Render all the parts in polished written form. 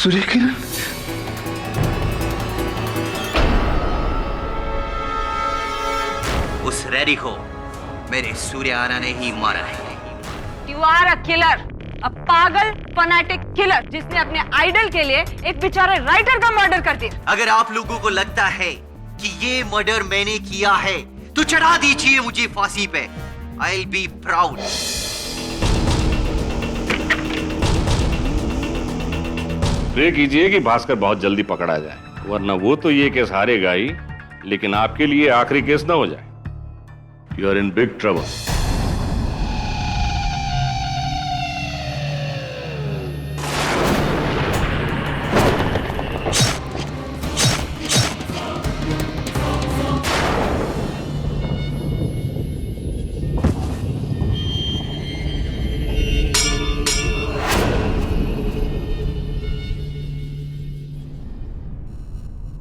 सूर्य किरण, उस रैरी को मेरे सूर्याना ने ही मारा है। You are a killer, a पागल फनाटिक किलर जिसने अपने आइडल के लिए एक बेचारे राइटर का मर्डर कर दिया। अगर आप लोगों को लगता है कि ये मर्डर मैंने किया है तो चढ़ा दीजिए मुझे फांसी पे। I'll be proud। प्रे कीजिए कि भास्कर बहुत जल्दी पकड़ा जाए, वरना वो तो ये केस हारेगा ही, लेकिन आपके लिए आखिरी केस ना हो जाए। You are in big trouble.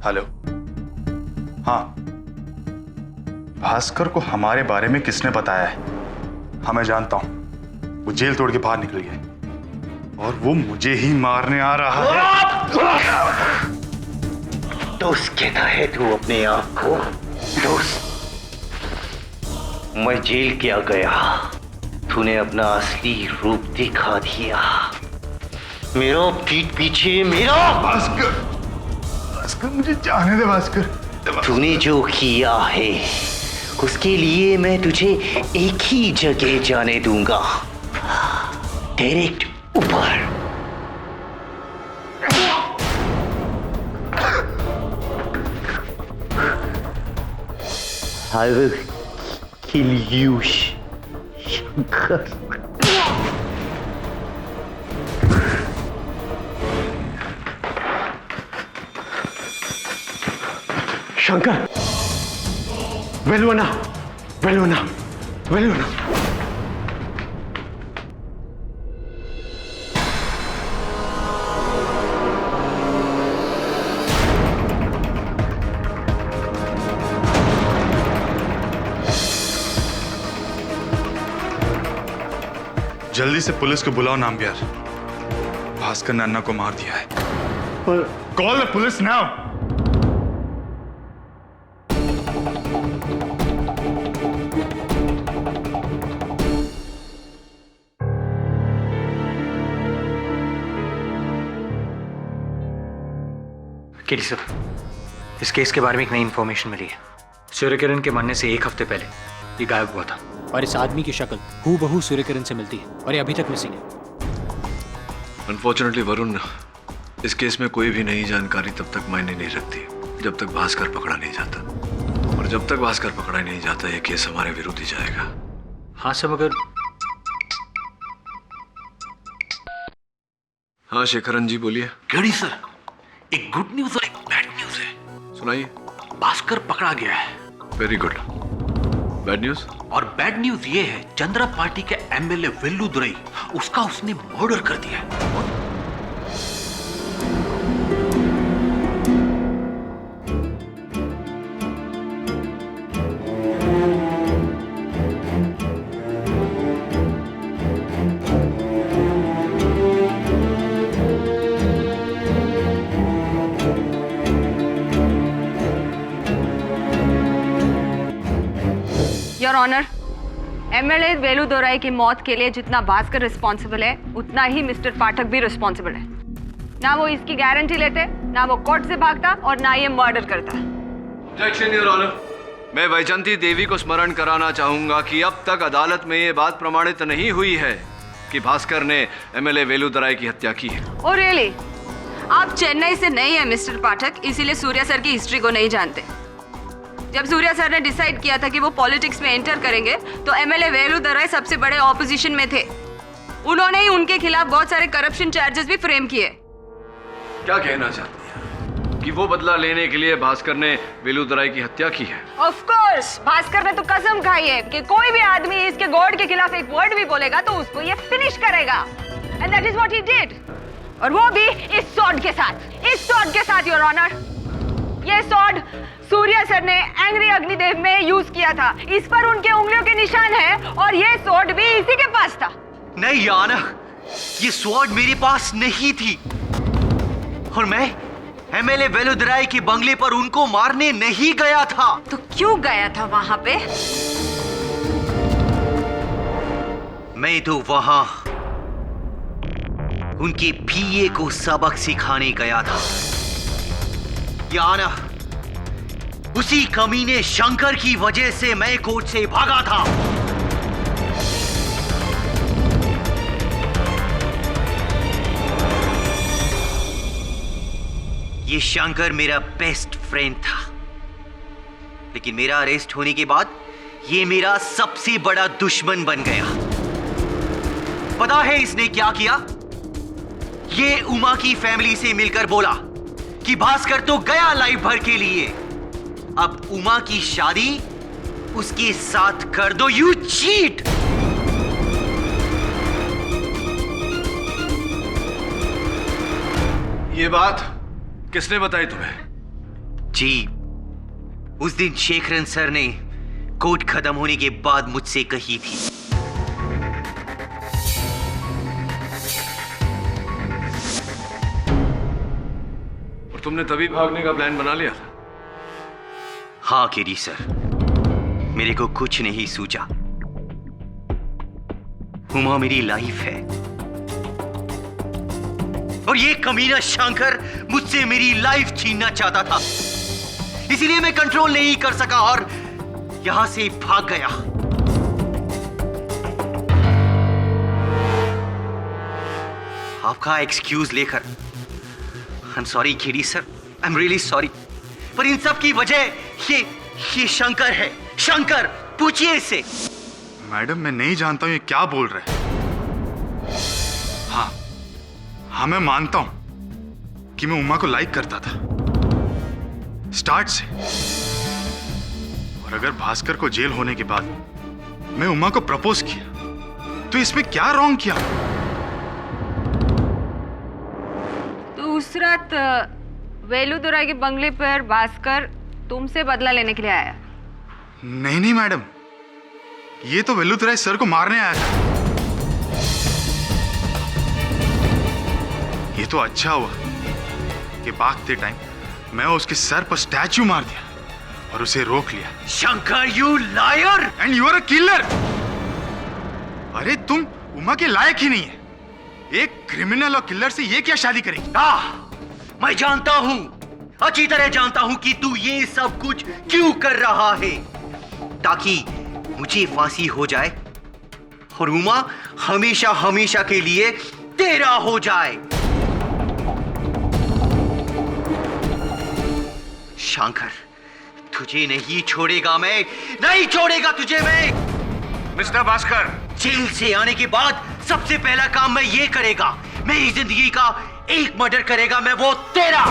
Hello. हाँ, भास्कर को हमारे बारे में किसने बताया है? हाँ, मैं जानता हूं, वो जेल तोड़ के बाहर निकल गया और वो मुझे ही मारने आ रहा है। दोस्त कहता है तू अपने आप को? दोस्त, मैं जेल क्या गया, तूने अपना असली रूप दिखा दिया। मेरा पीठ पीछे मेरा। भास्कर, मुझे जाने दे भास्कर। तूने जो किया है उसके लिए मैं तुझे एक ही जगह जाने दूंगा, डायरेक्ट ऊपर। I will kill you, Shankar. Shankar, वेलुना, वेलुना, वेलुना। जल्दी से पुलिस को बुलाओ नामबियार। भास्कर ने अन्ना को मार दिया है। Call the police now. KD sir, इस केस के बारे में एक नई इंफॉर्मेशन मिली है। सूर्य किरण के मरने से एक हफ्ते पहले ये गायब हुआ था और इस आदमी की शक्ल हूबहू सूर्य किरण से मिलती है और ये अभी तक मिसिंग है। अनफॉर्चुनेटली वरुण, इस केस में कोई भी नई जानकारी तब तक मायने नहीं रखती जब तक भास्कर पकड़ा नहीं जाता, और जब तक भास्कर पकड़ा नहीं जाता ये केस हमारे विरुद्ध ही जाएगा। हाँ सब, अगर हाँ शेखरन जी बोलिए। केडी सर, एक गुड न्यूज और एक बैड न्यूज है। सुनाइए। भास्कर पकड़ा गया है। Very good. Bad news? और बैड न्यूज ये है, चंद्रा पार्टी के एमएलए वेल्लुदुरई, उसका उसने मर्डर कर दिया है। योर ऑनर, एमएलए वेलुदुरई की मौत के लिए जितना भास्कर रिस्पॉन्सिबल है उतना ही मिस्टर पाठक भी रिस्पॉन्सिबल है। ना वो इसकी गारंटी लेते, ना वो कोर्ट से भागता और ना ये मर्डर करता। Objection your honour. मैं वैजंती देवी को स्मरण कराना चाहूंगा कि अब तक अदालत में ये बात प्रमाणित नहीं हुई है कि भास्कर ने एमएलए वेलुदुरई की हत्या की है। Oh really? आप चेन्नई से नहीं है मिस्टर पाठक, इसीलिए सूर्या सर की हिस्ट्री को नहीं जानते। जब सूर्या सर ने डिसाइड किया था कि वो पॉलिटिक्स में एंटर करेंगे तो एमएलए वेलुदुरई सबसे बड़े ऑपोजिशन में थे। उन्होंने ही उनके खिलाफ बहुत सारे करप्शन चार्जेस भी फ्रेम किए। क्या कहना चाहती है कि वो बदला लेने के लिए भास्कर ने वेलुदुरई की हत्या की है? ऑफ कोर्स, भास्कर ने तो कसम खाई है कि कोई भी आदमी इसके गॉड के खिलाफ एक वर्ड भी बोलेगा तो उसको ये फिनिश करेगा। And that is what he did. और वो भी इस सॉर्ड के साथ, योर ऑनर। ये सॉर्ड सूर्या सर ने एंग्री अग्निदेव में यूज किया था। इस पर उनके उंगलियों के निशान है और ये स्वॉर्ड भी इसी के पास था। नहीं याना, ये स्वॉर्ड मेरे पास नहीं थी। और मैं एमएलए वेलुदराय के बंगले पर उनको मारने नहीं गया था। तो क्यों गया था वहां पे? मैं तो वहां उनके पीए को सबक सिखाने गया था। या ना, उसी कमीने शंकर की वजह से मैं कोर्ट से भागा था। ये शंकर मेरा बेस्ट फ्रेंड था, लेकिन मेरा अरेस्ट होने के बाद ये मेरा सबसे बड़ा दुश्मन बन गया। पता है इसने क्या किया? ये उमा की फैमिली से मिलकर बोला कि भास्कर तो गया लाइफ भर के लिए, अब उमा की शादी उसके साथ कर दो। You cheat! ये बात किसने बताई तुम्हें? जी, उस दिन शेखरन सर ने कोर्ट खत्म होने के बाद मुझसे कही थी। और तुमने तभी भागने का प्लान बना लिया था? हाँ केडी सर, मेरे को कुछ नहीं सूझा। उमा मेरी लाइफ है और ये कमीना शंकर मुझसे मेरी लाइफ छीनना चाहता था, इसीलिए मैं कंट्रोल नहीं कर सका और यहां से भाग गया। आपका एक्सक्यूज लेकर I am sorry KD sir, I am really sorry, पर इन सब की वजह ये शंकर है। शंकर, पूछिए इससे। मैडम, मैं नहीं जानता हूं ये क्या बोल रहे हैं। हाँ, मैं मानता हूं कि मैं उमा को लाइक करता था स्टार्ट से, और अगर भास्कर को जेल होने के बाद मैं उमा को प्रपोज किया तो इसमें क्या रॉन्ग किया? तो उस रात वेलुदराय के बंगले पर भास्कर तुमसे बदला लेने के लिए आया? नहीं मैडम, ये तो वेलुदराय सर को मारने आया था। ये तो अच्छा हुआ कि भागते टाइम मैं उसके सर पर स्टैचू मार दिया और उसे रोक लिया। Shankar, you liar and you are a killer. अरे तुम उमा के लायक ही नहीं है। एक क्रिमिनल और किलर से ये क्या शादी करेगी? मैं जानता हूं, अच्छी तरह जानता हूं कि तू ये सब कुछ क्यों कर रहा है, ताकि मुझे फांसी हो जाए और उमा हमेशा हमेशा के लिए तेरा हो जाए। शंकर, तुझे नहीं छोड़ेगा मैं, नहीं छोड़ेगा तुझे मैं। मिस्टर भास्कर, जेल से आने के बाद सबसे पहला काम मैं ये करेगा, मेरी जिंदगी का एक मर्डर करेगा मैं, वो तेरा।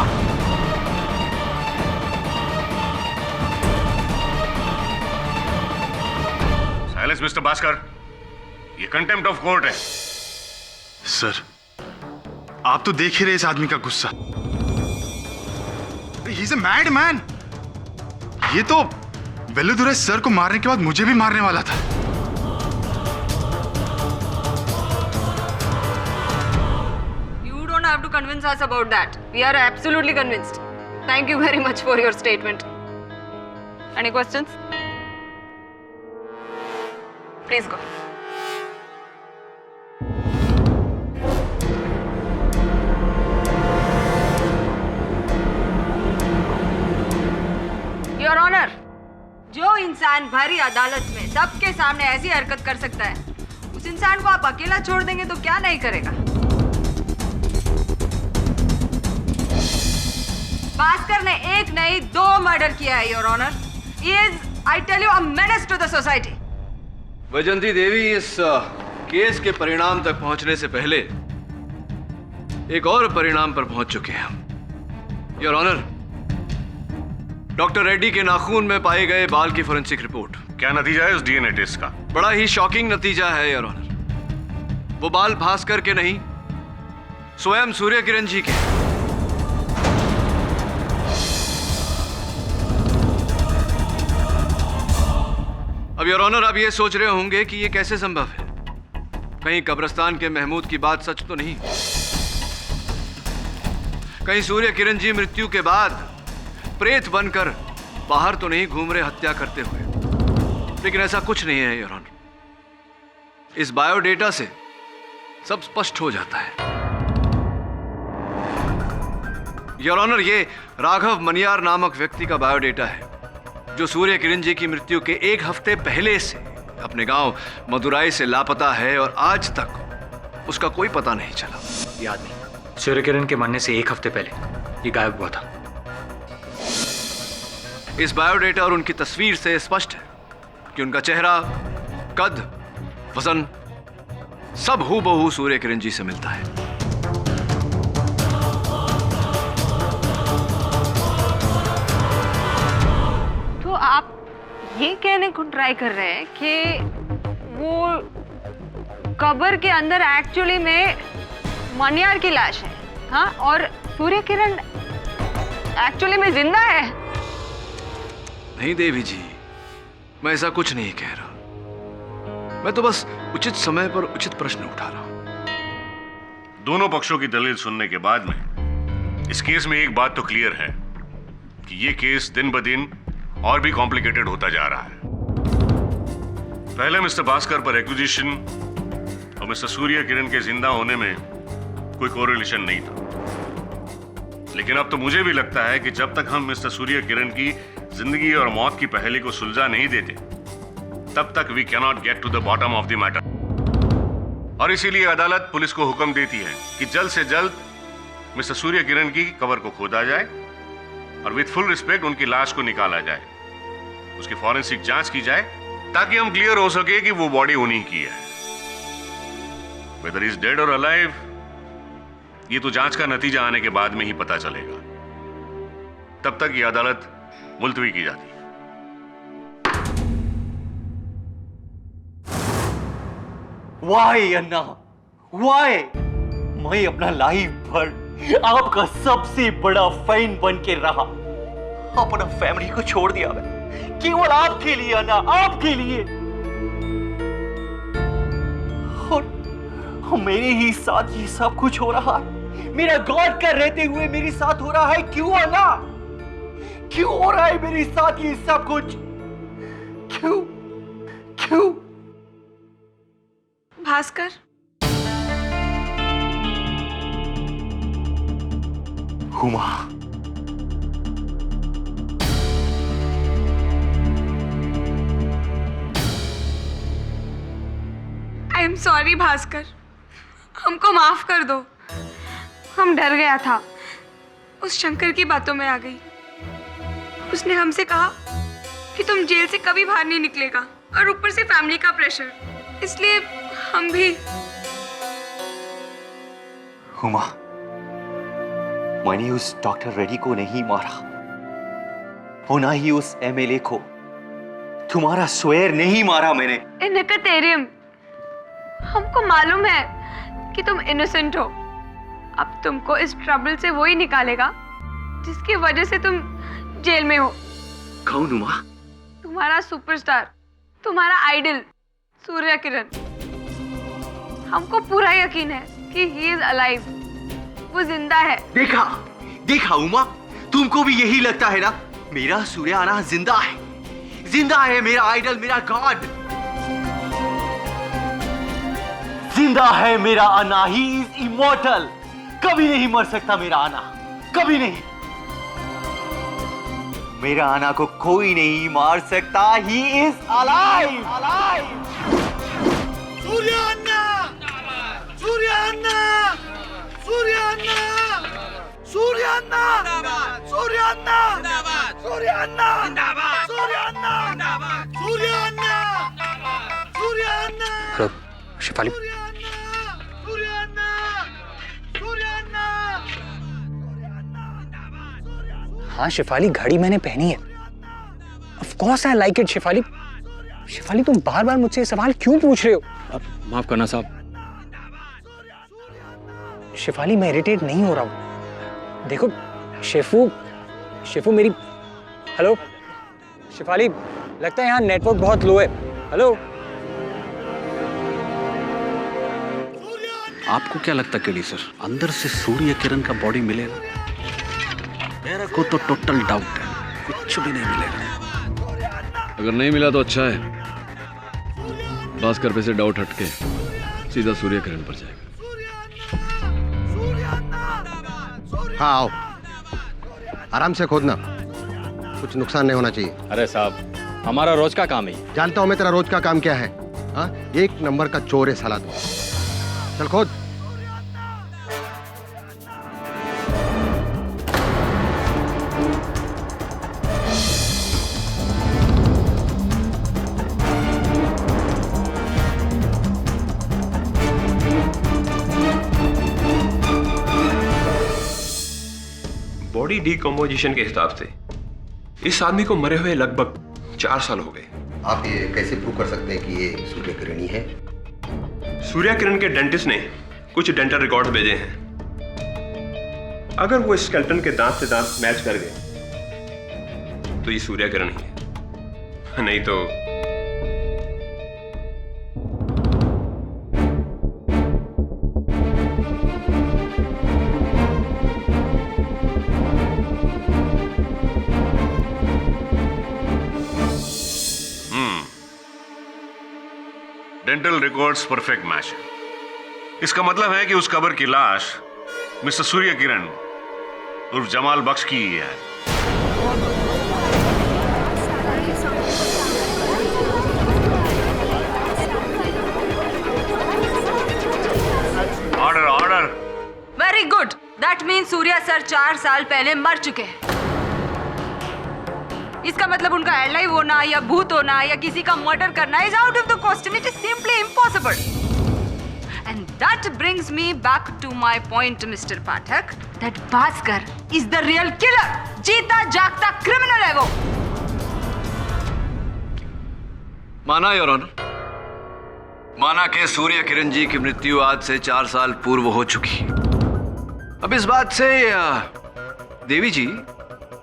साइलेंस मिस्टर भास्कर, ये कंटेम्प्ट ऑफ कोर्ट है। सर, आप तो देख ही रहे इस आदमी का गुस्सा। He is a mad man. ये तो वेलुदराय सर को मारने के बाद मुझे भी मारने वाला था। You don't have to convince us about that. We are absolutely convinced. Thank you very much for your statement. Any questions? Please go. Your Honor, जो इंसान भरी अदालत में सबके सामने ऐसी हरकत कर सकता है, उस इंसान को आप अकेला छोड़ देंगे तो क्या नहीं करेगा? भास्कर ने एक नहीं 2 मर्डर किया है, your honour. He is, I tell you, a menace to the society. Vaijanti Devi, इस केस के परिणाम तक पहुंचने से पहले एक और परिणाम पर पहुंच चुके हैं। योर ऑनर, डॉक्टर रेड्डी के नाखून में पाए गए बाल की फोरेंसिक रिपोर्ट। क्या नतीजा है उस डीएनए टेस्ट का? बड़ा ही शॉकिंग नतीजा है योर ऑनर। वो बाल भास्कर के नहीं, स्वयं सूर्य किरण जी के। अब योर ऑनर, आप ये सोच रहे होंगे कि ये कैसे संभव है, कहीं कब्रिस्तान के महमूद की बात सच तो नहीं? कहीं सूर्य किरण जी मृत्यु के बाद प्रेत बनकर बाहर तो नहीं घूम रहे हत्या करते हुए? लेकिन ऐसा कुछ नहीं है योर ऑनर। इस बायोडेटा से सब स्पष्ट हो जाता है। योर ऑनर, ये राघव मनियार नामक व्यक्ति का बायोडेटा है, जो सूर्य किरण जी की मृत्यु के 1 हफ्ते पहले से अपने गांव मदुराई से लापता है और आज तक उसका कोई पता नहीं चला। ये आदमी सूर्य किरण के मरने से 1 हफ्ते पहले ये गायब हुआ था। इस बायोडेटा और उनकी तस्वीर से स्पष्ट है कि उनका चेहरा, कद, वजन सब हूबहू सूर्य किरण जी से मिलता है। तो आप ये कहने को ट्राई कर रहे हैं कि वो कब्र के अंदर एक्चुअली में मनियार की लाश है, हाँ, और सूर्य किरण एक्चुअली में जिंदा है? नहीं देवी जी, मैं ऐसा कुछ नहीं कह रहा। मैं तो बस उचित समय पर उचित प्रश्न उठा रहा हूं। दोनों पक्षों की दलील सुनने के बाद में इस केस में एक बात तो क्लियर है कि ये केस दिन ब दिन और भी कॉम्प्लिकेटेड होता जा रहा है। पहले मिस्टर भास्कर पर एक्विजिशन और मिस्टर सूर्य किरण के जिंदा होने में कोई कोरिलेशन नहीं था, लेकिन अब तो मुझे भी लगता है कि जब तक हम मिस्टर सूर्य किरण की जिंदगी और मौत की पहेली को सुलझा नहीं देते, तब तक we cannot get to the bottom of the matter. और इसीलिए अदालत पुलिस को हुक्म देती है कि जल्द से जल्द मिस्टर सूर्य किरण की कब्र को खोदा जाए और विद फुल रिस्पेक्ट उनकी लाश को निकाला जाए, उसकी फॉरेंसिक जांच की जाए, ताकि हम क्लियर हो सके कि वो बॉडी उन्हीं की है। वेदर इज डेड और अलाइव, ये तो जांच का नतीजा आने के बाद में ही पता चलेगा। तब तक ये अदालत मुलतवी की जाती है। वाई अन्ना, वाई? मैं अपना लाइफ भर आपका सबसे बड़ा फैन बन के रहा, अपना फैमिली को छोड़ दिया मैं केवल आपके लिए अन्ना, आपके लिए। और मेरे ही साथ ये सब कुछ हो रहा है, मेरा गॉड का रहते हुए मेरे साथ हो रहा है। क्यों अन्ना, क्यों हो रहा है मेरे साथ ये सब कुछ? क्यों क्यों? Bhaskar, Huma, I am sorry Bhaskar, हमको माफ कर दो। हम डर गया था, उस शंकर की बातों में आ गई। उसने हमसे कहा कि तुम जेल से कभी बाहर नहीं निकलेगा, और ऊपर से फैमिली का प्रेशर, इसलिए हम भी। हुमा, मैंने उस डॉक्टर रेड्डी को नहीं मारा, वो ना ही उस एमएलए को, तुम्हारा स्वेर नहीं मारा मैंने। इनकतेरियम, हमको मालूम है कि तुम इनोसेंट हो। अब तुमको इस ट्रबल से वो ही निकालेगा जिसकी वजह से तुम जेल में हो। कौन हुमा? तुम्हारा सुपरस्टार, तुम्हारा आइडल सूर्य किरण। हमको पूरा यकीन है कि ही इज अलाइव, वो जिंदा है। देखा देखा उमा, तुमको भी यही लगता है ना? मेरा सूर्य आना जिंदा है, जिंदा है, मेरा आइडल, मेरा गॉड जिंदा है। मेरा आना, ही इज इमॉर्टल, कभी नहीं मर सकता मेरा आना, कभी नहीं। मेरा आना को कोई नहीं मार सकता, he is alive, alive. Surya Anna, Surya Anna, Surya Anna, Surya Anna, Surya Anna, Surya Anna, Surya Anna, Surya Anna, Surya Anna. Hello Shifali, Surya Anna, Surya Anna. हाँ शिफाली, घड़ी मैंने पहनी है। Of course I like it Shifali. Shifali, तुम बार बार मुझसे सवाल क्यों पूछ रहे हो? माफ करना साहब। शिफाली, मैं इरिटेट नहीं हो रहा हूं। देखो शिफू मेरी। हेलो शिफाली, लगता है यहाँ नेटवर्क बहुत लो है। हेलो, आपको क्या लगता केडी सर, अंदर से सूर्य किरण का बॉडी मिलेगा? मेरे को तो टोटल डाउट है, कुछ भी नहीं मिलेगा। अगर नहीं मिला तो अच्छा है, भास्कर पे से डाउट हटके सीधा सूर्य किरण पर जाएगा। हाँ आओ, आराम से खोदना, कुछ नुकसान नहीं होना चाहिए। अरे साहब, हमारा रोज का काम है। जानता हूं मैं तेरा रोज का काम क्या है। हाँ, एक नंबर का चोर है साला तू। चल खोद। बॉडी डिकम्पोजिशन के हिसाब से इस आदमी को मरे हुए लगभग 4 साल हो गए। आप ये कैसे प्रूव कर सकते हैं कि ये सूर्य किरण ही है? सूर्य किरण के डेंटिस्ट ने कुछ डेंटल रिकॉर्ड्स भेजे हैं। अगर वो स्केलेटन के दांत से दांत मैच कर गए तो ये सूर्य किरण ही है, नहीं तो डेंटल रिकॉर्ड्स परफेक्ट मैच है। इसका मतलब है कि उस कबर की लाश मिस्टर सूर्य किरण उर्फ जमाल बख्श की ही है। Order order. Very good, that means Surya sir 4 साल पहले मर चुके हैं। इसका मतलब उनका एलाइव होना या भूत होना या किसी का मर्डर करना is out of the question. It is simply impossible. And that brings me back to my point mister Pathak, that Bhaskar is the real killer. जीता जागता क्रिमिनल है वो। माना योर ऑनर, माना कि सूर्य किरण जी की मृत्यु आज से 4 साल पूर्व हो चुकी। अब इस बात से देवी जी,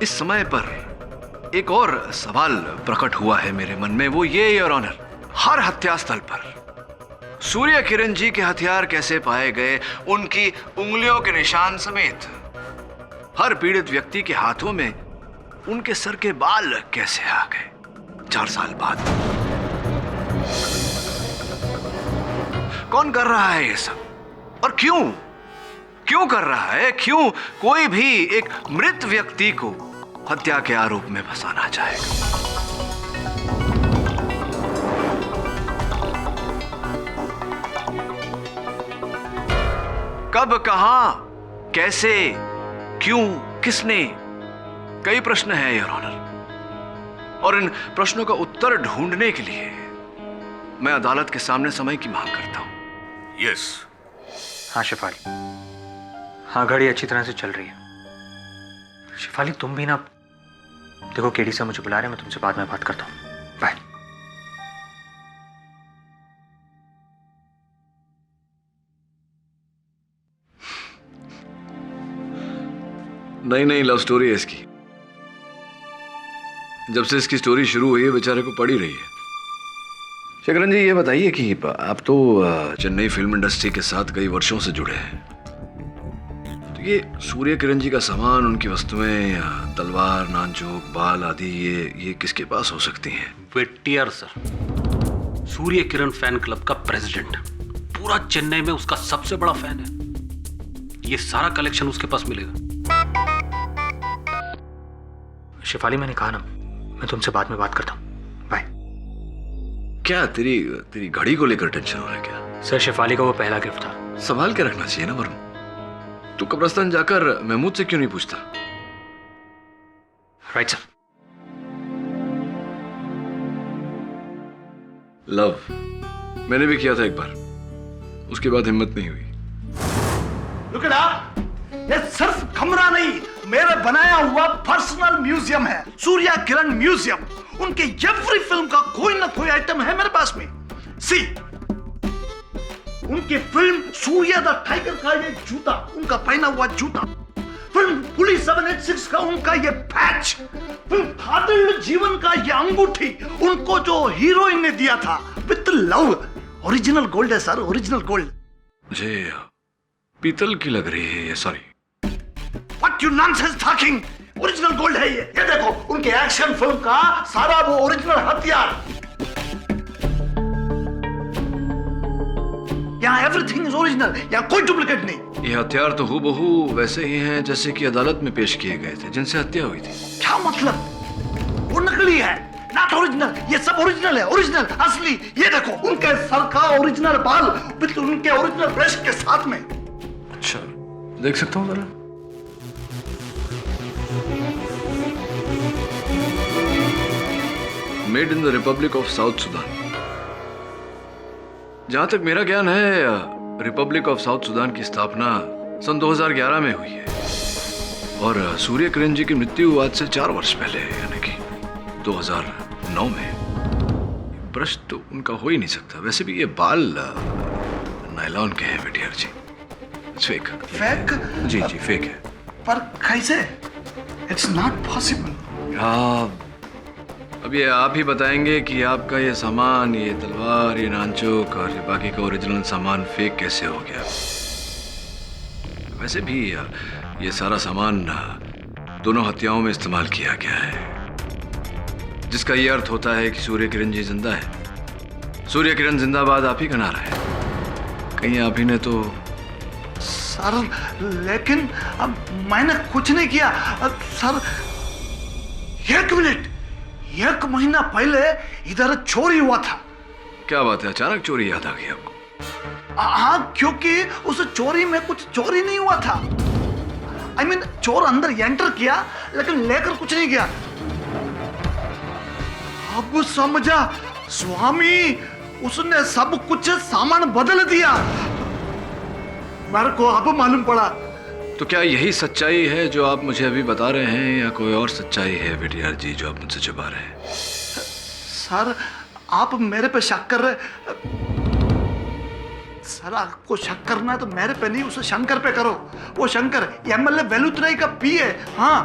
इस समय पर एक और सवाल प्रकट हुआ है मेरे मन में। वो ये योर ऑनर, हर हत्यास्थल पर सूर्य किरण जी के हथियार कैसे पाए गए, उनकी उंगलियों के निशान समेत हर पीड़ित व्यक्ति के हाथों में उनके सर के बाल कैसे आ गए 4 साल बाद? कौन कर रहा है ये सब और क्यों? क्यों कर रहा है? क्यों कोई भी एक मृत व्यक्ति को हत्या के आरोप में फंसाना चाहेगा? कब, कहां, कैसे, क्यों, किसने? कई प्रश्न हैं योर ऑनर, और इन प्रश्नों का उत्तर ढूंढने के लिए मैं अदालत के सामने समय की मांग करता हूं। यस। हाँ शेफाली, हाँ घड़ी अच्छी तरह से चल रही है। शेफाली तुम भी ना, देखो केडी से मुझे बुला रहे हैं, मैं तुमसे बाद में बात करता हूँ। बाय। नई नई लव स्टोरी है इसकी। जब से इसकी स्टोरी शुरू हुई है बेचारे को पड़ी रही है। शेखरन जी ये बताइए कि आप तो चेन्नई फिल्म इंडस्ट्री के साथ कई वर्षों से जुड़े हैं, तो ये सूर्य किरण जी का सामान, उनकी वस्तुएं, तलवार, नानचोक, बाल आदि, ये किसके पास हो सकती हैं? वेटियर sir, Surya Kiran fan club का प्रेसिडेंट, पूरा चेन्नई में उसका सबसे बड़ा फैन है। ये सारा कलेक्शन उसके पास मिलेगा। शेफाली मैंने कहा ना, मैं तुमसे बाद में बात करता हूँ। बाय। क्या तेरी घड़ी को लेकर टेंशन हो रहा है क्या? सर शेफाली का वो पहला गिफ्ट था। संभाल के रखना चाहिए ना वरुण। तू कब्रिस्तान जाकर महमूद से क्यों नहीं पूछता? Right sir. लव मैंने भी किया था एक बार, उसके बाद हिम्मत नहीं हुई। लुकड़ा, ये सिर्फ कमरा नहीं, मेरे बनाया हुआ पर्सनल म्यूजियम है, सूर्या किरण म्यूजियम। उनके एवरी फिल्म का कोई ना कोई आइटम है मेरे पास में। सी, उनकी फिल्म सूर्या द टाइगर का ये जूता, उनका पहना हुआ जूता, फिल्म पुलिस 786 का उनका ये पैच, फिल्म फादिल जीवन का ये अंगूठी उनको जो हीरोइन ने दिया था विद लव। ओरिजिनल गोल्ड है सर, ओरिजिनल गोल्ड। मुझे पीतल की लग रही है ये, sorry. What you nonsense talking? Original gold है ये देखो उनके एक्शन फिल्म का सारा वो ओरिजिनल हथियार। यहाँ एवरीथिंग इज ओरिजिनल, यहाँ कोई डुप्लीकेट नहीं। ये हथियार तो हूबहू वैसे ही हैं जैसे कि अदालत में पेश किए गए थे जिनसे हत्या हुई थी। क्या मतलब? वो नकली है, नॉट ओरिजिनल। ये सब ओरिजिनल है, ओरिजिनल असली। ये देखो उनके सर का ओरिजिनल बाल बिल्कुल उनके ओरिजिनल ब्रश के साथ में। अच्छा, देख सकता हूँ जरा? Made in the Republic of south Sudan. जहां तक मेरा ज्ञान है, रिपब्लिक ऑफ साउथ सुडान की स्थापना सन 2011 में हुई है और सूर्य किरण जी की मृत्यु आज से 4 वर्ष पहले यानी कि 2009 में। ब्रश तो उनका हो ही नहीं सकता। वैसे भी ये बाल नायलॉन के हैं वेटियार जी। फेक। फेक? जी जी फेक है। पर कैसे? It's not possible. अब ये आप ही बताएंगे कि आपका ये सामान, ये तलवार, ये नानचोक और ये बाकी का ओरिजिनल सामान फेक कैसे हो गया। वैसे भी ये सारा सामान दोनों हत्याओं में इस्तेमाल किया गया है, जिसका ये अर्थ होता है कि सूर्य किरण जी जिंदा है। सूर्य किरण जिंदाबाद आप ही का नारा है। कहीं आप ही ने तो। सर लेकिन अब मैंने कुछ नहीं किया। सर 1 मिनट, 1 महीना पहले इधर चोरी हुआ था। क्या बात है, अचानक चोरी याद आ गई आपको? हाँ, क्योंकि उस चोरी में कुछ चोरी नहीं हुआ था। I mean, चोर अंदर एंटर किया लेकिन लेकर कुछ नहीं गया। अब समझा स्वामी, उसने सब कुछ सामान बदल दिया। मेरे को अब मालूम पड़ा। तो क्या यही सच्चाई है जो आप मुझे अभी बता रहे हैं या कोई और सच्चाई है वेटियार जी जो आप मुझसे छुपा रहे हैं? सर आप मेरे पे शक कर रहे। सर आपको शक करना है तो मेरे पे नहीं, उसे शंकर पे करो। वो शंकर एमएलए वेलुतराई का पीए। हाँ,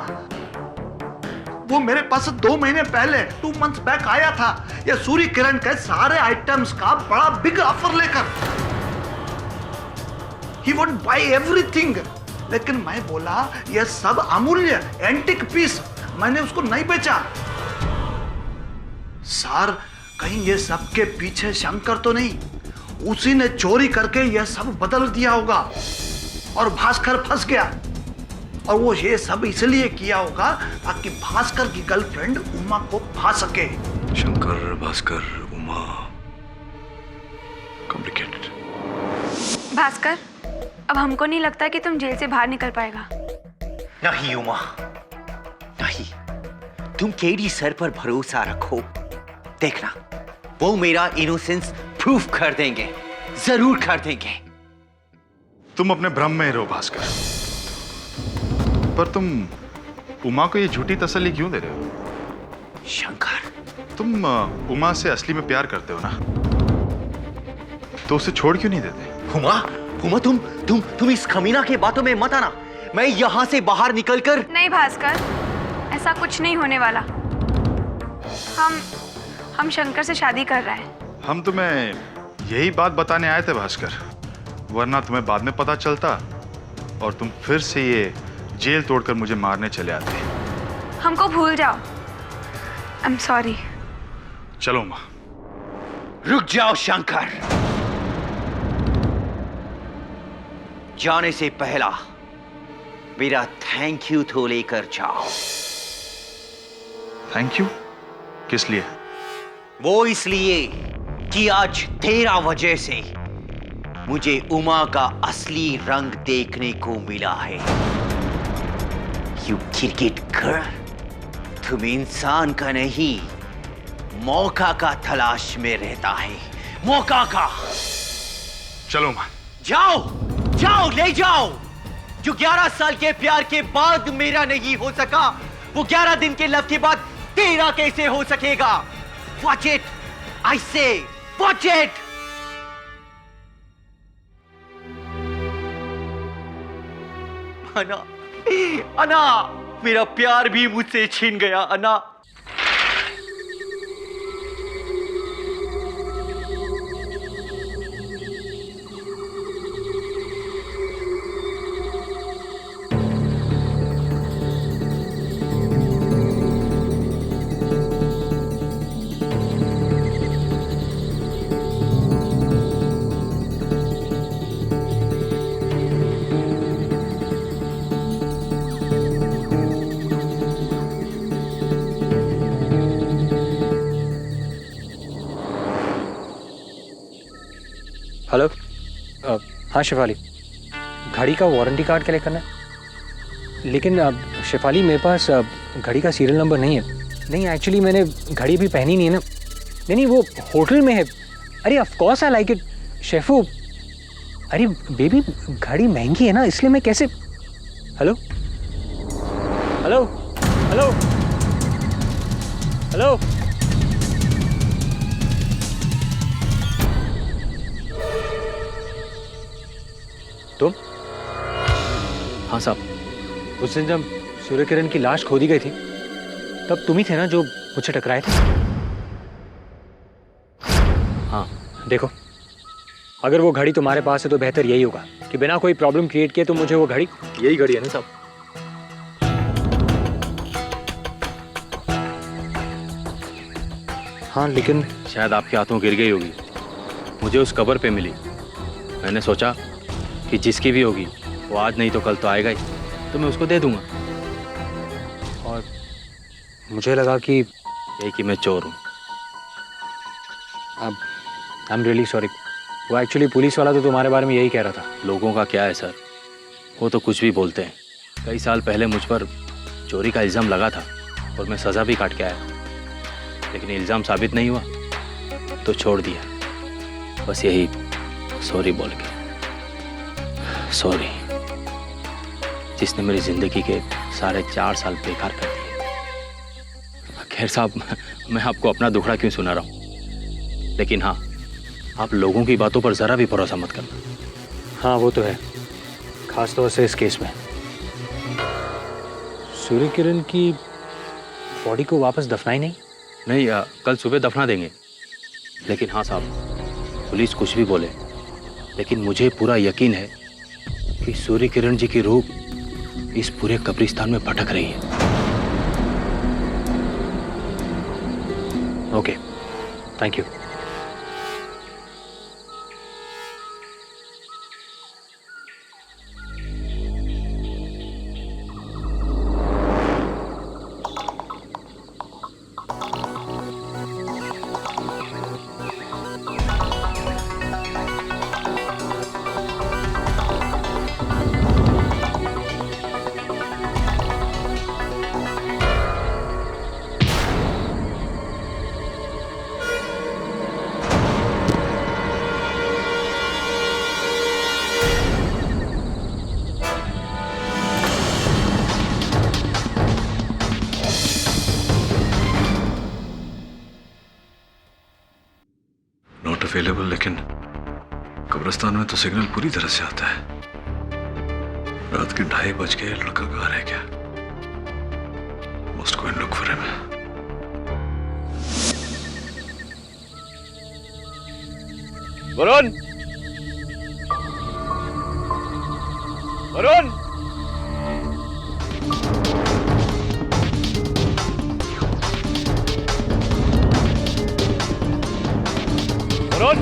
वो मेरे पास 2 महीने पहले 2 मंथ्स बैक आया था ये सूर्य किरण के सारे आइटम्स का बड़ा बिग ऑफर लेकर। ही वोंट बाय एवरीथिंग, लेकिन मैं बोला ये सब अमूल्य एंटिक पीस, मैंने उसको नहीं बेचा। सर कहीं ये सब के पीछे शंकर तो नहीं, उसी ने चोरी करके ये सब बदल दिया होगा और भास्कर फंस गया। और वो ये सब इसलिए किया होगा ताकि भास्कर की गर्लफ्रेंड उमा को भा सके। शंकर, भास्कर, उमा, कॉम्प्लिकेटेड। भास्कर, अब हमको नहीं लगता कि तुम जेल से बाहर निकल पाएगा। नहीं उमा, नहीं। तुम केडी सर पर भरोसा रखो। देखना, वो मेरा इनोसेंस प्रूफ कर देंगे, जरूर कर देंगे। तुम अपने भ्रम में ही रहो भास्कर, पर तुम उमा को ये झूठी तसल्ली क्यों दे रहे हो? शंकर, तुम उमा से असली में प्यार करते हो ना, तो उसे छोड़ क्यों नहीं देते? उमा, तुम इस खमीना के बातों में मत आना। मैं यहां से बाहर निकलकर। नहीं भास्कर, ऐसा कुछ नहीं होने वाला। हम शंकर से शादी कर रहे हैं। हम तुम्हें यही बात बताने आए थे भास्कर, वरना तुम्हें बाद में पता चलता और तुम फिर से ये जेल तोड़कर मुझे मारने चले आते। हमको भूल जाओ। I am sorry. चलो उमा। रुक जाओ शंकर, जाने से पहला मेरा थैंक यू तो लेकर जाओ। Thank you? किस लिए? वो इसलिए कि आज तेरा वजह से मुझे उमा का असली रंग देखने को मिला है। यू क्रिकेट गर्ल, तुम इंसान का नहीं, मौका का तलाश में रहता है, मौका का। चलो उमा। जाओ, ले जाओ। जो 11 साल के प्यार के बाद मेरा नहीं हो सका, वो 11 दिन के लव के बाद तेरा कैसे हो सकेगा? Watch it, I say, watch it. अना, मेरा प्यार भी मुझसे छीन गया अना। हेलो हाँ शेफाली, घड़ी का वारंटी कार्ड कलेक्ट करना है। लेकिन शेफाली मेरे पास घड़ी का सीरियल नंबर नहीं है। नहीं एक्चुअली मैंने घड़ी भी पहनी नहीं है ना। नहीं वो होटल में है। अरे of course I like it Shefu. अरे बेबी घड़ी महंगी है ना, इसलिए मैं कैसे। Hello hello hello hello. तुम? हाँ साहब, उस दिन जब सूर्य किरण की लाश खोदी गई थी तब तुम ही थे ना जो मुझे टकराए थे? हाँ देखो, अगर वो घड़ी तुम्हारे पास है तो बेहतर यही होगा कि बिना कोई प्रॉब्लम क्रिएट किए तुम मुझे वो घड़ी, यही घड़ी है ना साहब? हाँ लेकिन शायद आपके हाथों गिर गई होगी, मुझे उस कबर पे मिली। मैंने सोचा कि जिसकी भी होगी वो आज नहीं तो कल तो आएगा ही, तो मैं उसको दे दूंगा। और मुझे लगा कि यही कि मैं चोर हूँ। अब आई एम रियली सॉरी। वो एक्चुअली पुलिस वाला तो तुम्हारे बारे में यही कह रहा था। लोगों का क्या है सर, वो तो कुछ भी बोलते हैं। कई साल पहले मुझ पर चोरी का इल्ज़ाम लगा था और मैं सज़ा भी काट के आया, लेकिन इल्ज़ाम साबित नहीं हुआ तो छोड़ दिया। बस यही सॉरी बोल के। सॉरी जिसने मेरी ज़िंदगी के 4.5 साल बेकार कर दिए। खैर साहब, मैं आपको अपना दुखड़ा क्यों सुना रहा हूँ, लेकिन हाँ, आप लोगों की बातों पर ज़रा भी भरोसा मत करना। हाँ वो तो है, खास तौर से इस केस में। सूर्य किरण की बॉडी को वापस दफनाई नहीं? नहीं, कल सुबह दफना देंगे। लेकिन हाँ साहब, पुलिस कुछ भी बोले, लेकिन मुझे पूरा यकीन है कि सूर्य किरण जी की रूह इस पूरे कब्रिस्तान में भटक रही है। Okay, thank you. अवेलेबल, लेकिन कब्रिस्तान में तो सिग्नल पूरी तरह से आता है। रात के 2:30 बज गए, लड़का कहाँ रह गया? Must go and look for him. Varun, Varun, Varun,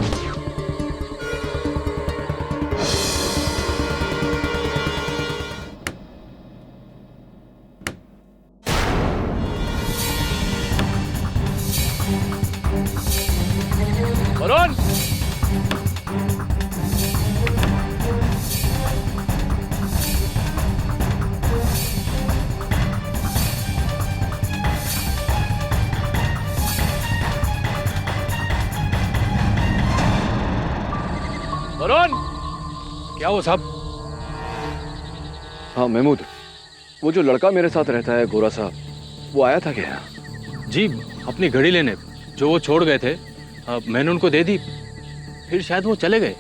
Varun, Varun, क्या हो साहब? हाँ महमूद, वो जो लड़का मेरे साथ रहता है गोरा साहब, वो आया था क्या? जी, अपनी घड़ी लेने जो वो छोड़ गए थे, मैंने उनको दे दी, फिर शायद वो चले गए।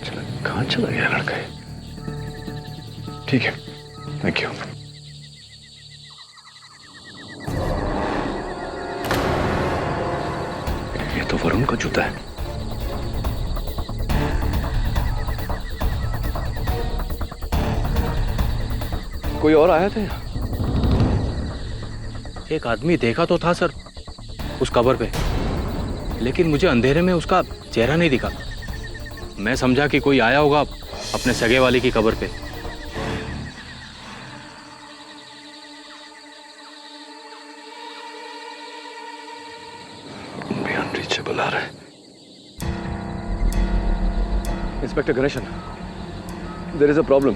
कहाँ चला गया लड़का? ठीक है, थैंक यू। ये तो वरुण का जूता है। कोई और आया था? एक आदमी देखा तो था सर उस कबर पे, लेकिन मुझे अंधेरे में उसका चेहरा नहीं दिखा। मैं समझा कि कोई आया होगा अपने सगे वाले की कबर पे। अनरीचेबल आ रहा है। Inspector Ganeshan, there is a problem.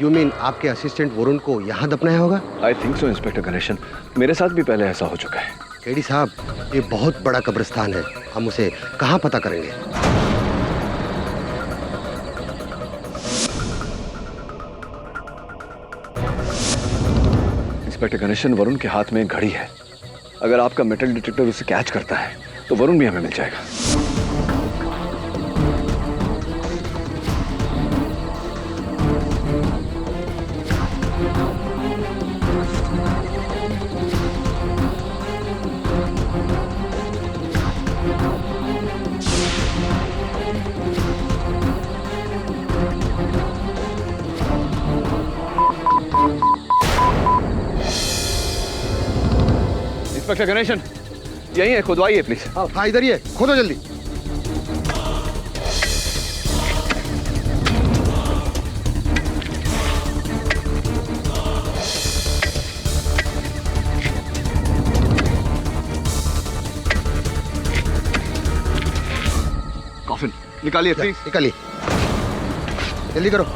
You mean आपके असिस्टेंट वरुण को यहाँ दफनाया होगा? I think so inspector Ganeshan, मेरे साथ भी पहले ऐसा हो चुका है। केडी साहब, ये बहुत बड़ा कब्रिस्तान है, हम उसे कहाँ पता करेंगे? इंस्पेक्टर गणेशन, वरुण के हाथ में एक घड़ी है। अगर आपका मेटल डिटेक्टर उसे कैच करता है तो वरुण भी हमें मिल जाएगा। इंस्पेक्टर गणेशन, यही है, खुदवाइए प्लीज। हाँ इधर ही है, खोदो जल्दी। कॉफिन निकालिए प्लीज। निकालिए, जल्दी करो।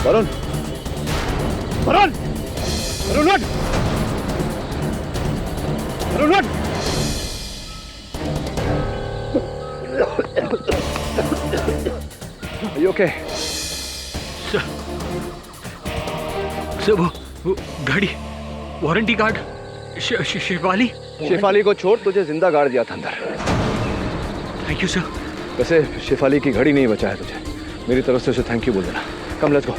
वरुण, वरुण, वरुण उठ, वरुण उठ। Are you okay? सर वो गाड़ी, वारंटी कार्ड, शेफाली। शेफाली को छोड़, तुझे जिंदा गाड़ दिया था अंदर। Thank you sir. वैसे शेफाली की घड़ी नहीं बचाया तुझे, मेरी तरफ से उसे थैंक यू बोल देना। Come, let's go.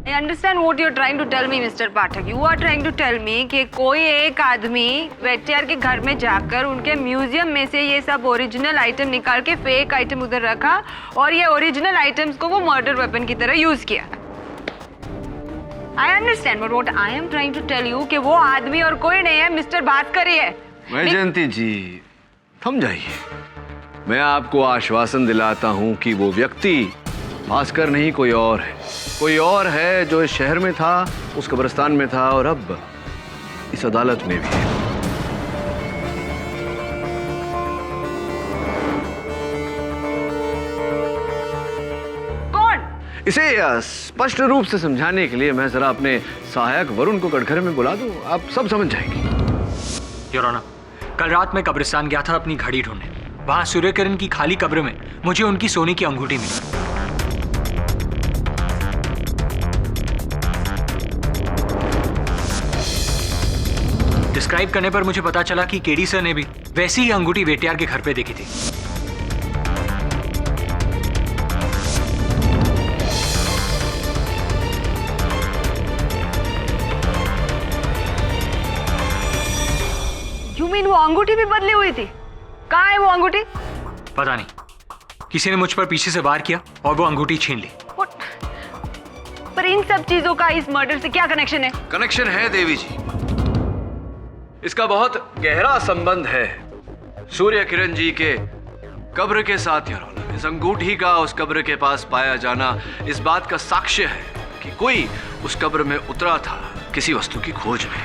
I understand what you're trying to tell me, Mr. Pathak. You are trying to tell me कि कोई एक आदमी वेटियार के घर में जाकर उनके म्यूजियम में से ये सब ओरिजिनल आइटम निकाल के फेक आइटम उधर रखा और ये ओरिजिनल आइटम्स को वो मर्डर वेपन की तरह यूज किया। I understand, but what I am trying to tell you कि वो आदमी और कोई नहीं है, मिस्टर भास्कर ही है। वैजयंती जी, थम जाइए। मैं आपको आश्वासन दिलाता हूं कि वो व्यक्ति भास्कर नहीं, कोई और है। कोई और है जो इस शहर में था, उस कब्रिस्तान में था और अब इस अदालत में भी है। कौन? इसे स्पष्ट रूप से समझाने के लिए मैं जरा अपने सहायक वरुण को कटघरे में बुला दूं, आप सब समझ जाएंगे। योर ऑनर, कल रात मैं कब्रिस्तान गया था अपनी घड़ी ढूंढने। वहां सूर्य किरण की खाली कब्र में मुझे उनकी सोने की अंगूठी मिली। डिस्क्राइब करने पर मुझे पता चला कि केडी सर ने भी वैसी ही अंगूठी वेटियार के घर पे देखी थी। You mean वो अंगूठी भी बदली हुई थी? कहाँ है वो अंगूठी? पता नहीं, किसी ने मुझ पर पीछे से वार किया और वो अंगूठी छीन ली। पर इन सब चीजों का इस मर्डर से क्या कनेक्शन है? कनेक्शन है देवी जी, इसका बहुत गहरा संबंध है सूर्य किरण जी के कब्र के साथ। यार, इस अंगूठी का उस कब्र के पास पाया जाना इस बात का साक्ष्य है कि कोई उस कब्र में उतरा था किसी वस्तु की खोज में।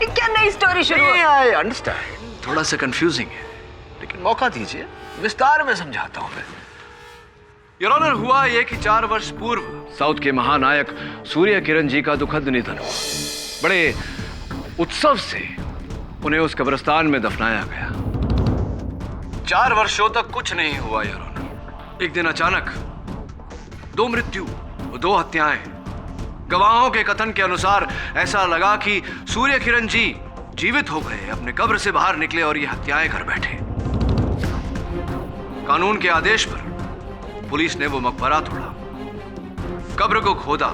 क्या नई स्टोरी शुरू हुई? आई अंडरस्टैंड, थोड़ा सा कंफ्यूजिंग है, लेकिन मौका दीजिए, विस्तार में समझाता हूं मैं। योर ऑनर, हुआ यह कि 4 वर्ष पूर्व साउथ के महानायक सूर्य किरण जी का दुखद निधन हुआ। बड़े उत्सव से उन्हें उस कब्रिस्तान में दफनाया गया। 4 वर्षों तक कुछ नहीं हुआ योर ऑनर। एक दिन अचानक 2 मृत्यु, 2 हत्याएं। गवाहों के कथन के अनुसार ऐसा लगा कि सूर्य किरण जी जीवित हो गए, अपने कब्र से बाहर निकले और ये हत्याएं कर बैठे। कानून के आदेश पर पुलिस ने वो मकबरा तोड़ा, कब्र को खोदा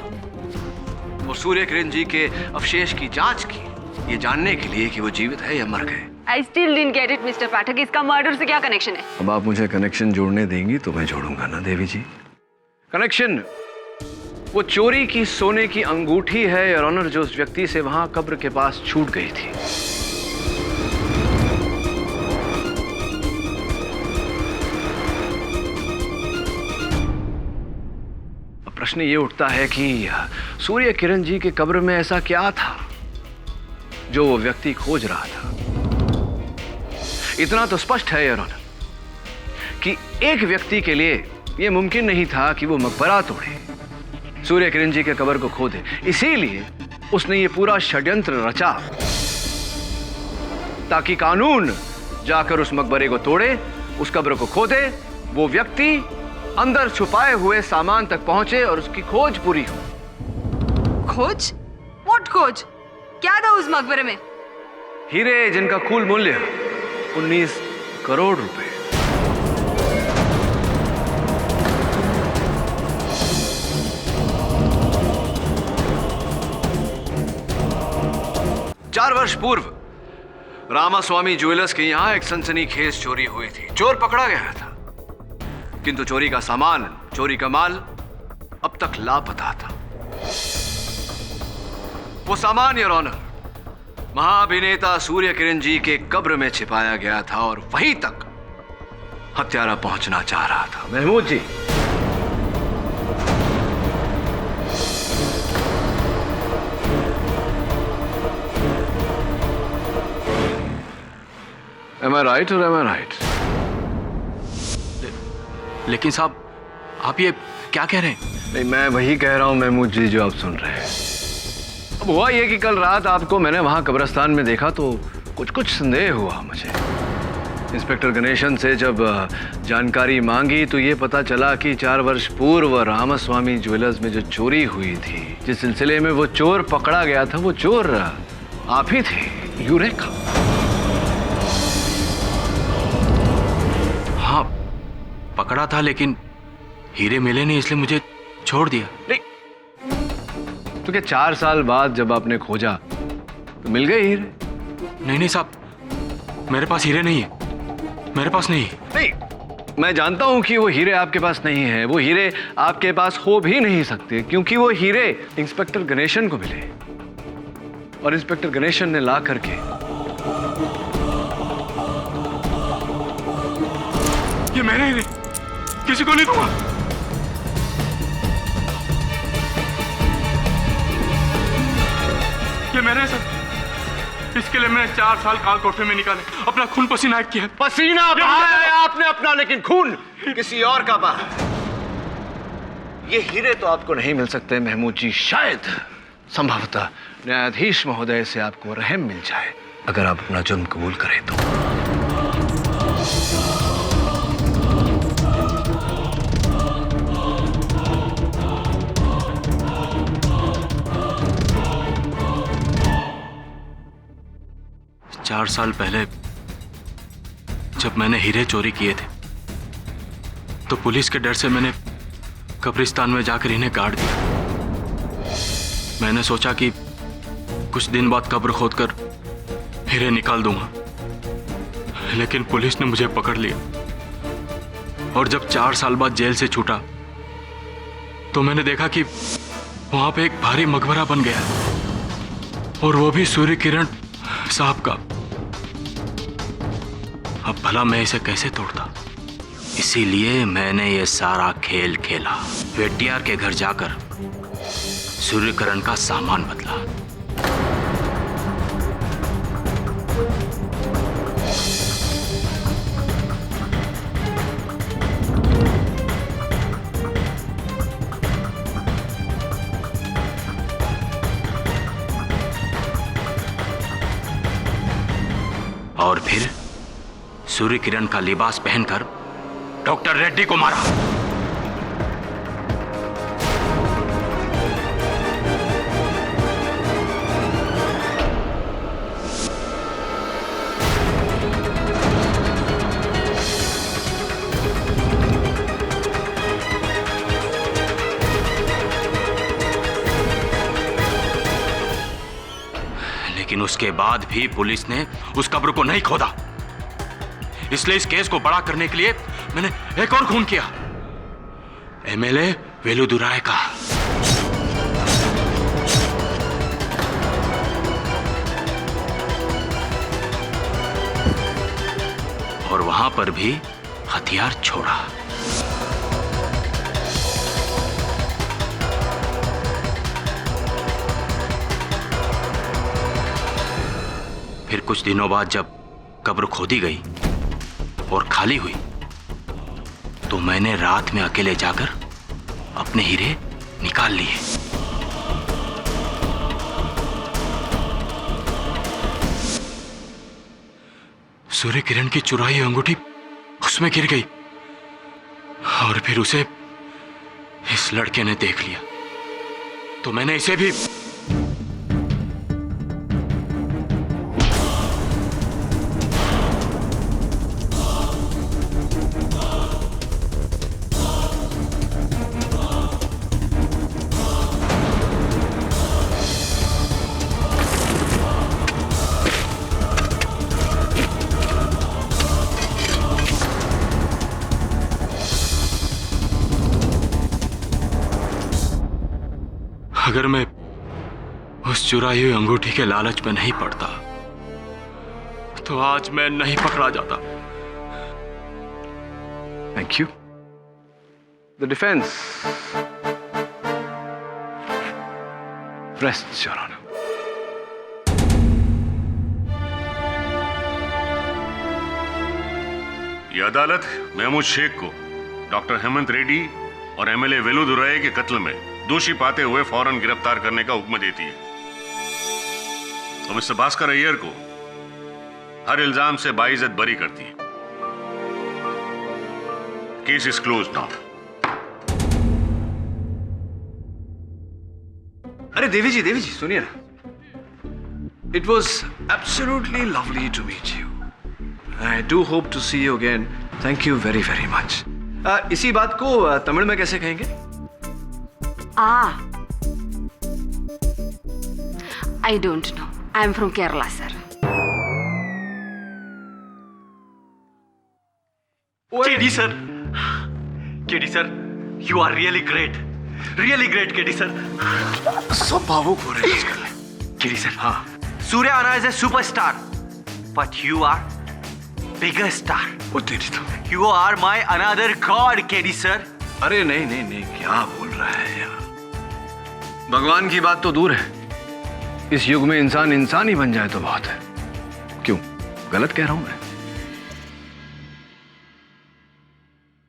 और सूर्य किरण जी के अवशेष की जांच की, ये जानने के लिए कि वो जीवित है या मर गए। I still didn't get it, mister Pathak. इसका मर्डर से क्या कनेक्शन है? अब आप मुझे कनेक्शन जोड़ने देंगी तो मैं जोड़ूंगा ना देवी जी। कनेक्शन वो चोरी की सोने की अंगूठी है योर ऑनर, जो उस व्यक्ति से वहां कब्र के पास छूट गई थी। प्रश्न ये उठता है कि सूर्य किरण जी के कब्र में ऐसा क्या था जो वो व्यक्ति खोज रहा था। इतना तो स्पष्ट है योर ऑनर कि एक व्यक्ति के लिए यह मुमकिन नहीं था कि वो मकबरा तोड़े, सूर्य किरण जी के कब्र को खोदे। इसीलिए उसने ये पूरा षड्यंत्र रचा ताकि कानून जाकर उस मकबरे को तोड़े, उस कब्र को खोदे, वो व्यक्ति अंदर छुपाए हुए सामान तक पहुंचे और उसकी खोज पूरी हो। खोज? व्हाट खोज? क्या था उस मकबरे में? हीरे जिनका कुल मूल्य 19 करोड़ रुपए। चार वर्ष पूर्व रामास्वामी ज्वेलर्स के यहां एक सनसनीखेज चोरी हुई थी। चोर पकड़ा गया था, किंतु चोरी का सामान, चोरी का माल अब तक लापता था। वो सामान योर ऑनर महाअभिनेता सूर्य किरण जी के कब्र में छिपाया गया था और वहीं तक हत्यारा पहुंचना चाह रहा था। महमूद जी, Am I right or am I right? लेकिन साहब आप ये क्या कह रहे हैं? नहीं, मैं वही कह रहा हूं महमूद जी जो आप सुन रहे हैं। अब हुआ ये कि कल रात आपको मैंने वहां कब्रिस्तान में देखा तो कुछ संदेह हुआ मुझे। इंस्पेक्टर गणेशन से जब जानकारी मांगी तो ये पता चला कि 4 वर्ष पूर्व रामास्वामी ज्वेलर्स में जो चोरी हुई थी, जिस सिलसिले में वो चोर पकड़ा गया था, वो चोर आप ही थे, यूरेका। हाँ, पकड़ा था लेकिन हीरे मिले नहीं, इसलिए मुझे छोड़ दिया। नहीं तो क्या 4 साल बाद जब आपने खोजा तो मिल गए हीरे? नहीं साहब, मेरे पास हीरे नहीं है, मेरे पास नहीं है। नहीं, मैं जानता हूं कि वो हीरे आपके पास नहीं है, वो हीरे आपके पास हो भी नहीं सकते, क्योंकि वो हीरे इंस्पेक्टर गणेशन को मिले और इंस्पेक्टर गणेशन ने ला करके ये मेरे हीरे, किसी को नहीं दूंगा। ये मेरे सर, इसके लिए मैंने 4 साल काल कोठे में निकाले, अपना खून पसीना एक किया। पसीना बहाया है आपने अपना, लेकिन खून किसी और का बहा। ये हीरे तो आपको नहीं मिल सकते महमूद जी। शायद संभवतः न्यायाधीश महोदय से आपको रहम मिल जाए अगर आप अपना जुर्म कबूल करें तो। 4 साल पहले जब मैंने हीरे चोरी किए थे तो पुलिस के डर से मैंने कब्रिस्तान में जाकर इन्हें गाड़ दिया। मैंने सोचा कि कुछ दिन बाद कब्र खोदकर हीरे निकाल दूंगा, लेकिन पुलिस ने मुझे पकड़ लिया और जब 4 साल बाद जेल से छूटा तो मैंने देखा कि वहां पे एक भारी मकबरा बन गया और वो भी सूर्य किरण साहब का। अब भला मैं इसे कैसे तोड़ता? इसीलिए मैंने ये सारा खेल खेला। वेटियार के घर जाकर सूर्यकिरण का सामान बदला। और फिर सूर्य किरण का लिबास पहनकर डॉक्टर रेड्डी को मारा। लेकिन उसके बाद भी पुलिस ने उस कब्र को नहीं खोदा, इसलिए इस केस को बड़ा करने के लिए मैंने एक और खून किया, एमएलए वेलुदुराय का। और वहां पर भी हथियार छोड़ा। कुछ दिनों बाद जब कब्र खोदी गई और खाली हुई तो मैंने रात में अकेले जाकर अपने हीरे निकाल लिए। सूर्य किरण की चुराई अंगूठी उसमें गिर गई और फिर उसे इस लड़के ने देख लिया तो मैंने इसे भी अगर मैं उस चुराई हुई अंगूठी के लालच में नहीं पड़ता तो आज मैं नहीं पकड़ा जाता। Thank you. The defence rest your honour. ये अदालत महमूद शेख को डॉक्टर हेमंत रेड्डी और एमएलए वेलुदुराय के कत्ल में दोषी पाते हुए फौरन गिरफ्तार करने का हुक्म देती है और मिस्टर भास्कर अय्यर को हर इल्जाम से बाइज्जत बरी करती है। Case is close now. अरे देवी जी सुनिए ना। It was absolutely lovely to meet you. I do hope to see you again. Thank you very very much. इसी बात को तमिल में कैसे कहेंगे? I don't know. I'm from Kerala, sir. KD sir, KD sir, you are really great, KD sir. सब भावुक हो रहे हैं आजकल। KD sir, हाँ। Surya Anna is a superstar, but you are bigger star. वो तेरी तो। You are my another god, KD sir. अरे नहीं, क्या बोल रहा है यार? भगवान की बात तो दूर है, इस युग में इंसान ही बन जाए तो बहुत है। क्यों, गलत कह रहा हूं मैं?